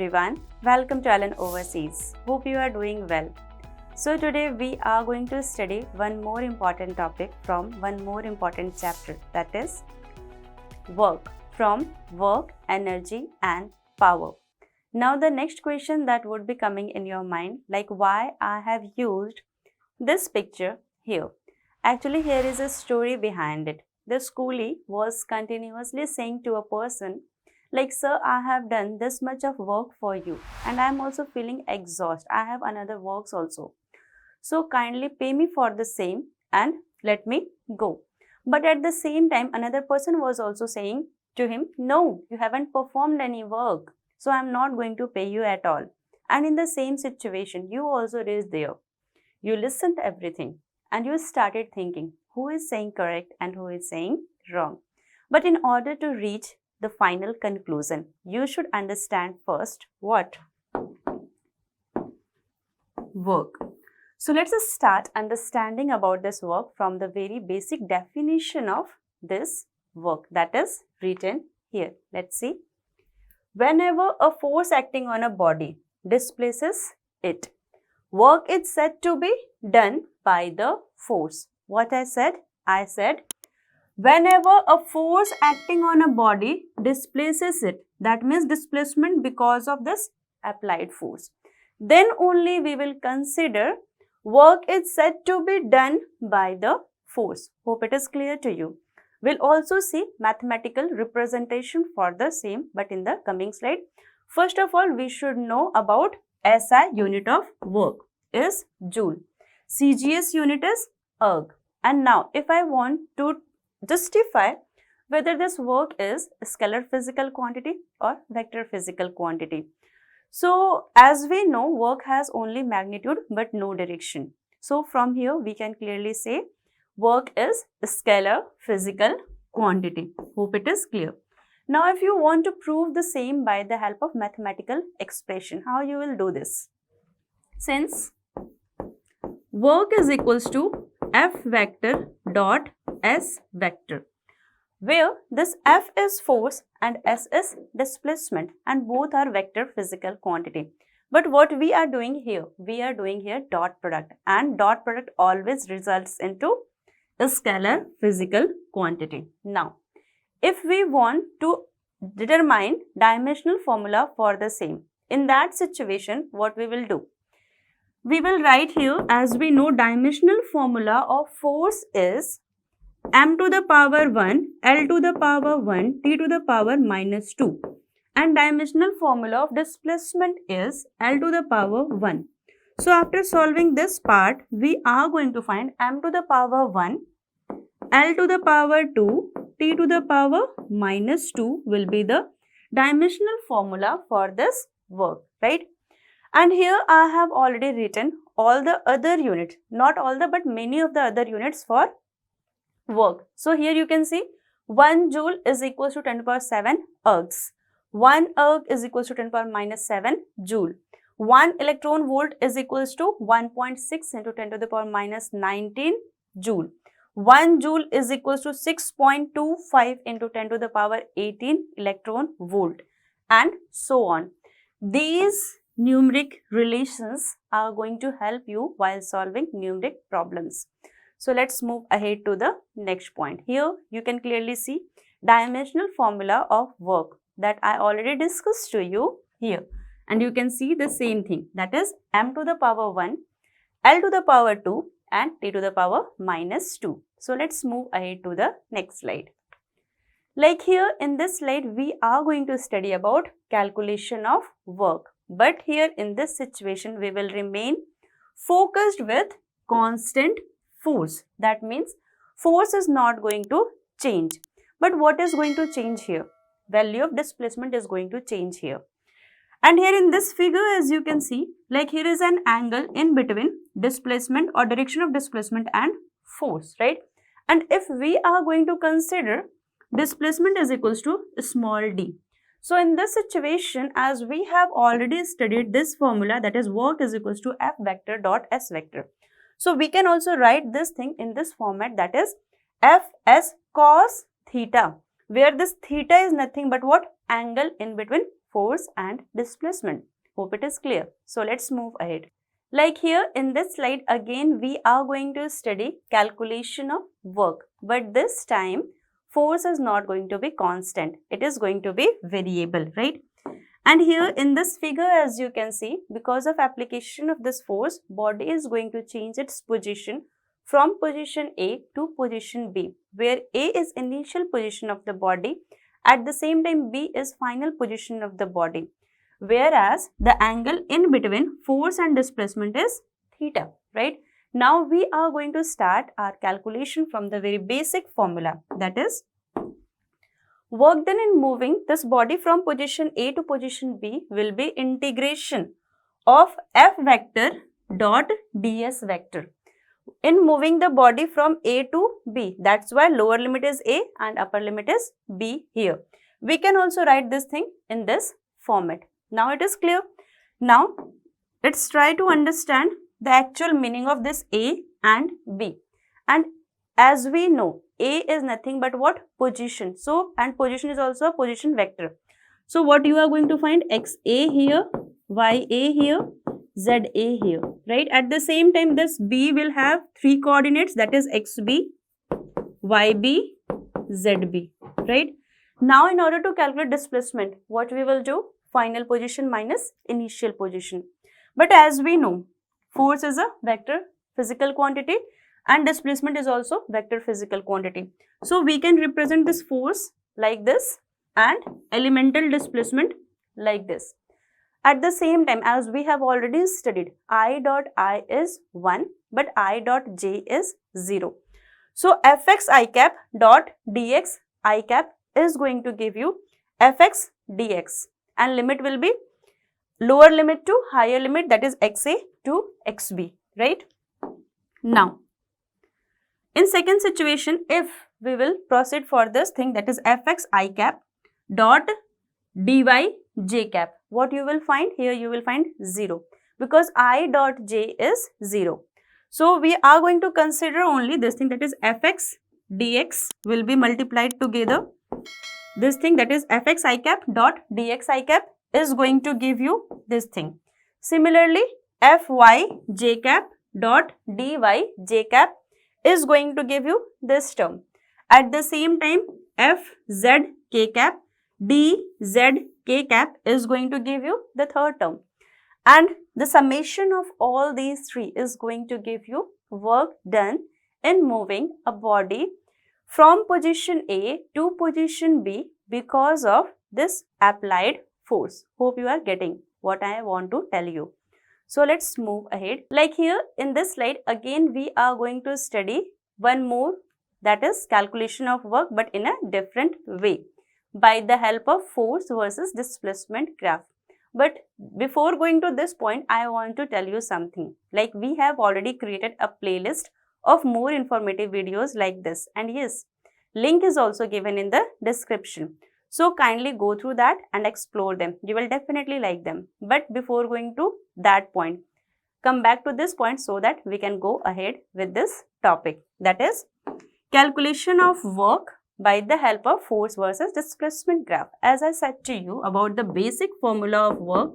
everyone, welcome to Alan Overseas. Hope you are doing well. So today we are going to study one more important topic from one more important chapter, that is work, from work, energy and power. Now the next question that would be coming in your mind, like why I have used this picture here. Actually here is a story behind it. The schoolie was continuously saying to a person, like, sir, I have done this much of work for you and I am also feeling exhausted. I have another works also. So kindly pay me for the same and let me go. But at the same time, another person was also saying to him, no, you haven't performed any work. So I am not going to pay you at all. And in the same situation, you also reached there. You listened to everything and you started thinking who is saying correct and who is saying wrong. But in order to reach the final conclusion, you should understand first what? Work. So let's just start understanding about this work from the very basic definition of this work that is written here. Let's see. Whenever a force acting on a body displaces it, work is said to be done by the force. What I said? I said whenever a force acting on a body displaces it, that means displacement because of this applied force, then only we will consider work is said to be done by the force. Hope it is clear to you. We'll also see mathematical representation for the same, but in the coming slide. First of all, we should know about SI unit of work is joule. CGS unit is erg. And now if I want to justify whether this work is scalar physical quantity or vector physical quantity. So as we know, work has only magnitude but no direction. So from here we can clearly say work is scalar physical quantity. Hope it is clear. Now if you want to prove the same by the help of mathematical expression, how you will do this? Since work is equals to F vector dot S vector, where this F is force and S is displacement and both are vector physical quantity. But what we are doing here? We are doing here dot product, and dot product always results into a scalar physical quantity. Now, if we want to determine dimensional formula for the same, in that situation, what we will do? We will write here, as we know, dimensional formula of force is m to the power 1, L to the power 1, T to the power minus 2. And dimensional formula of displacement is L to the power 1. So after solving this part, we are going to find m to the power 1, L to the power 2, T to the power minus 2 will be the dimensional formula for this work, right? And here I have already written all the other units, not all the but many of the other units for work. So here you can see 1 joule is equals to 10 to the power 7 ergs. 1 erg is equals to 10 to the power minus 7 joule. 1 electron volt is equals to 1.6 into 10 to the power minus 19 joule. 1 joule is equals to 6.25 into 10 to the power 18 electron volt, and so on. These numeric relations are going to help you while solving numeric problems. So let's move ahead to the next point. Here you can clearly see dimensional formula of work that I already discussed to you here. And you can see the same thing, that is m to the power 1, L to the power 2 and T to the power minus 2. So let's move ahead to the next slide. Like here in this slide, we are going to study about calculation of work. But here in this situation, we will remain focused with constant force. That means force is not going to change. But what is going to change here? Value of displacement is going to change here. And here in this figure, as you can see, like here is an angle in between displacement or direction of displacement and force, right? And if we are going to consider displacement is equals to small d. So in this situation, as we have already studied this formula, that is work is equals to F vector dot S vector. So we can also write this thing in this format, that is Fs cos theta, where this theta is nothing but what? Angle in between force and displacement. Hope it is clear. So let's move ahead. Like here in this slide, again we are going to study calculation of work, but this time force is not going to be constant. It is going to be variable, right? And here in this figure, as you can see, because of application of this force, body is going to change its position from position A to position B, where A is initial position of the body, at the same time B is final position of the body, whereas the angle in between force and displacement is theta, right? Now we are going to start our calculation from the very basic formula, that is work done in moving this body from position A to position B will be integration of F vector dot ds vector in moving the body from A to B. That's why lower limit is A and upper limit is B here. We can also write this thing in this format. Now it is clear. Now let's try to understand the actual meaning of this A and B. And as we know, A is nothing but what? Position. So, and position is also a position vector. So, what you are going to find? XA here, YA here, ZA here, right? At the same time, this B will have three coordinates, that is XB, YB, ZB, right? Now, in order to calculate displacement, what we will do? Final position minus initial position. But as we know, force is a vector physical quantity and displacement is also vector physical quantity. So we can represent this force like this and elemental displacement like this. At the same time, as we have already studied, I dot I is 1 but I dot j is 0. So fx I cap dot dx I cap is going to give you fx dx and limit will be lower limit to higher limit, that is xa to xb, right? Now, in second situation, if we will proceed for this thing, that is fx I cap dot dy j cap, what you will find? Here you will find 0 because I dot j is 0. So we are going to consider only this thing, that is fx dx will be multiplied together. This thing, that is fx I cap dot dx I cap is going to give you this thing. Similarly, fy j cap dot dy j cap is going to give you this term. At the same time, fz k cap dz k cap is going to give you the third term. And the summation of all these three is going to give you work done in moving a body from position A to position B because of this applied force. Hope you are getting what I want to tell you. So let's move ahead. Like here in this slide, again we are going to study one more, that is calculation of work but in a different way by the help of force versus displacement graph. But before going to this point, I want to tell you something. Like we have already created a playlist of more informative videos like this, and yes, link is also given in the description. So kindly go through that and explore them. You will definitely like them. But before going to that point, come back to this point so that we can go ahead with this topic. That is calculation of work by the help of force versus displacement graph. As I said to you about the basic formula of work,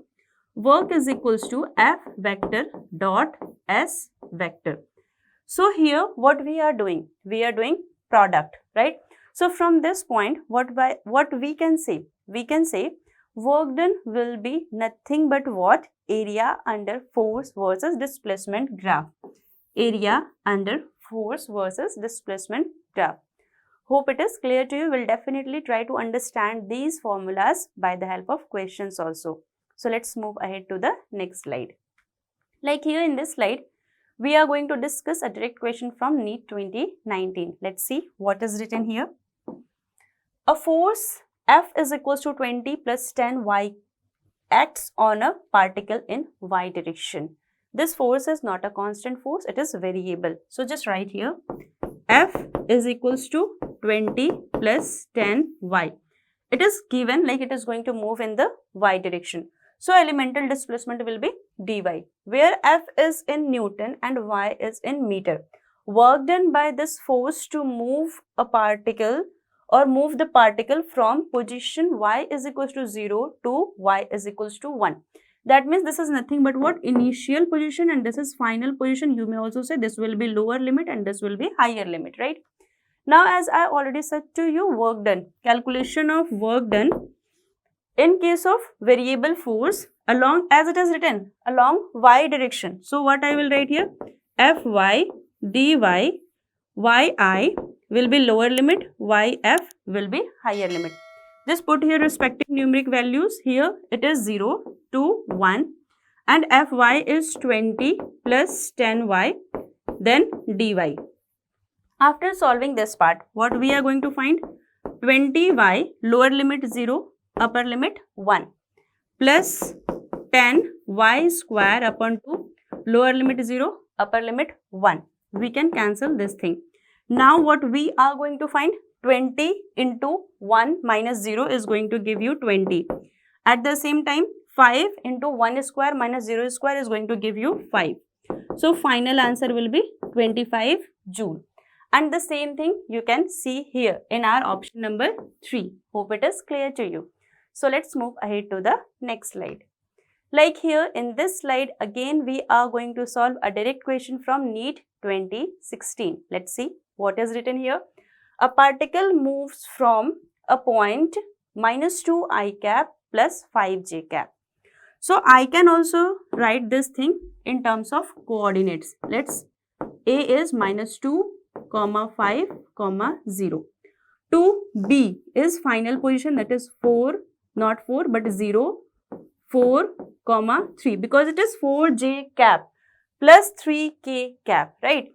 work is equals to F vector dot S vector. So here what we are doing? We are doing product, right? So from this point, what we can say? We can say work done will be nothing but what? Area under force versus displacement graph. Area under force versus displacement graph. Hope it is clear to you. We'll definitely try to understand these formulas by the help of questions also. So let's move ahead to the next slide. Like here in this slide, we are going to discuss a direct question from NEET 2019. Let's see what is written here. A force F is equals to 20 plus 10 y acts on a particle in y direction. This force is not a constant force, it is variable. So just write here F is equals to 20 plus 10 y. It is given like it is going to move in the y direction. So elemental displacement will be dy, where F is in Newton and y is in meter. Work done by this force to move a particle or move the particle from position y is equals to 0 to y is equals to 1. That means this is nothing but what? Initial position, and this is final position. You may also say this will be lower limit and this will be higher limit, right? Now, as I already said to you, work done. Calculation of work done in case of variable force along, as it is written, along y direction. So, what I will write here? Fy dy yi will be lower limit, yf will be higher limit. Just put here respective numeric values. Here it is 0 to 1 and Fy is 20 plus 10y, then dy. After solving this part, what we are going to find? 20y, lower limit 0, upper limit 1, plus 10y square upon 2, lower limit 0, upper limit 1. We can cancel this thing. Now what we are going to find? 20 into 1 minus 0 is going to give you 20. At the same time, 5 into 1 square minus 0 square is going to give you 5. So final answer will be 25 Joule. And the same thing you can see here in our option number 3. Hope it is clear to you. So let's move ahead to the next slide. Like here in this slide, again we are going to solve a direct question from NEET 2016. Let's see what is written here. A particle moves from a point minus 2 I cap plus 5 j cap. So I can also write this thing in terms of coordinates. Let's A is minus 2, 5, 0. To B is final position, that is 4, not 4 but 0, 4, 3, because it is 4j cap plus 3k cap, right?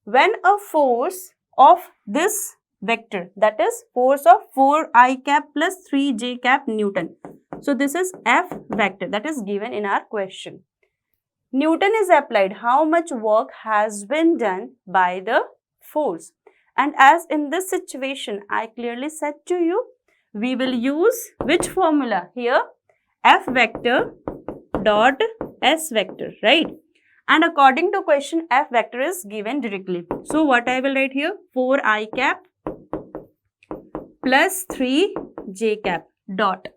When a force of this vector, that is force of 4i cap plus 3j cap Newton. So this is F vector that is given in our question. Newton is applied, how much work has been done by the force? And as in this situation, I clearly said to you, we will use which formula here? F vector dot S vector, right? And according to question, F vector is given directly. So what I will write here? 4i cap plus 3j cap dot.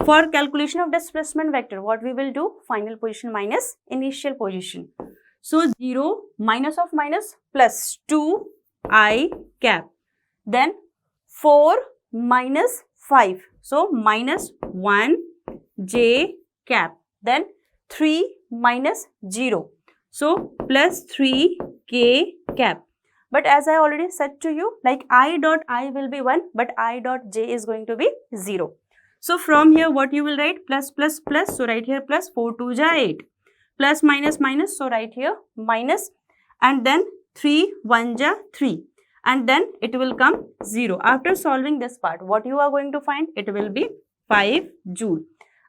For calculation of displacement vector, what we will do? Final position minus initial position. So 0 minus of minus plus 2i cap. Then 4 minus 5. So minus 1j cap. Then 3 minus 0. So plus 3k cap. But as I already said to you, like I dot I will be 1, but I dot j is going to be 0. So from here what you will write? Plus plus plus. So write here plus 4 2 ja 8. Plus minus minus. So write here minus. And then 3 1 ja 3. And then it will come 0. After solving this part, what you are going to find? It will be 5 Joule.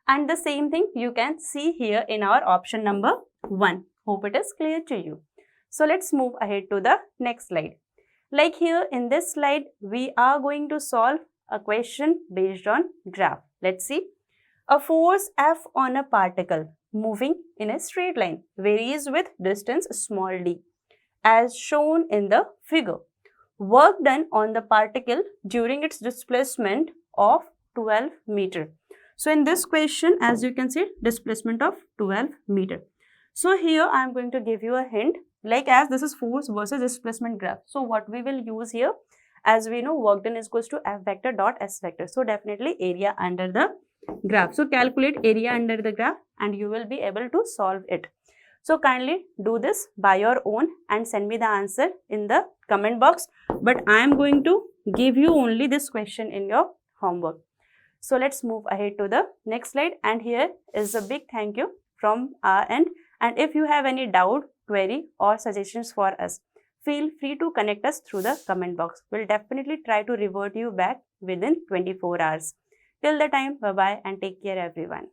And the same thing you can see here in our option number 1. Hope it is clear to you. So let's move ahead to the next slide. Like here in this slide, we are going to solve a question based on graph. Let's see. A force F on a particle moving in a straight line varies with distance small d as shown in the figure. Work done on the particle during its displacement of 12 meter. So in this question, as you can see, displacement of 12 meter. So here I am going to give you a hint, like as this is force versus displacement graph. So what we will use here, as we know, work done is equals to F vector dot S vector. So definitely area under the graph. So calculate area under the graph and you will be able to solve it. So kindly do this by your own and send me the answer in the comment box. But I am going to give you only this question in your homework. So let's move ahead to the next slide. And here is a big thank you from our end. And if you have any doubt, query or suggestions for us, feel free to connect us through the comment box. We'll definitely try to revert you back within 24 hours. Till the time, bye-bye and take care everyone.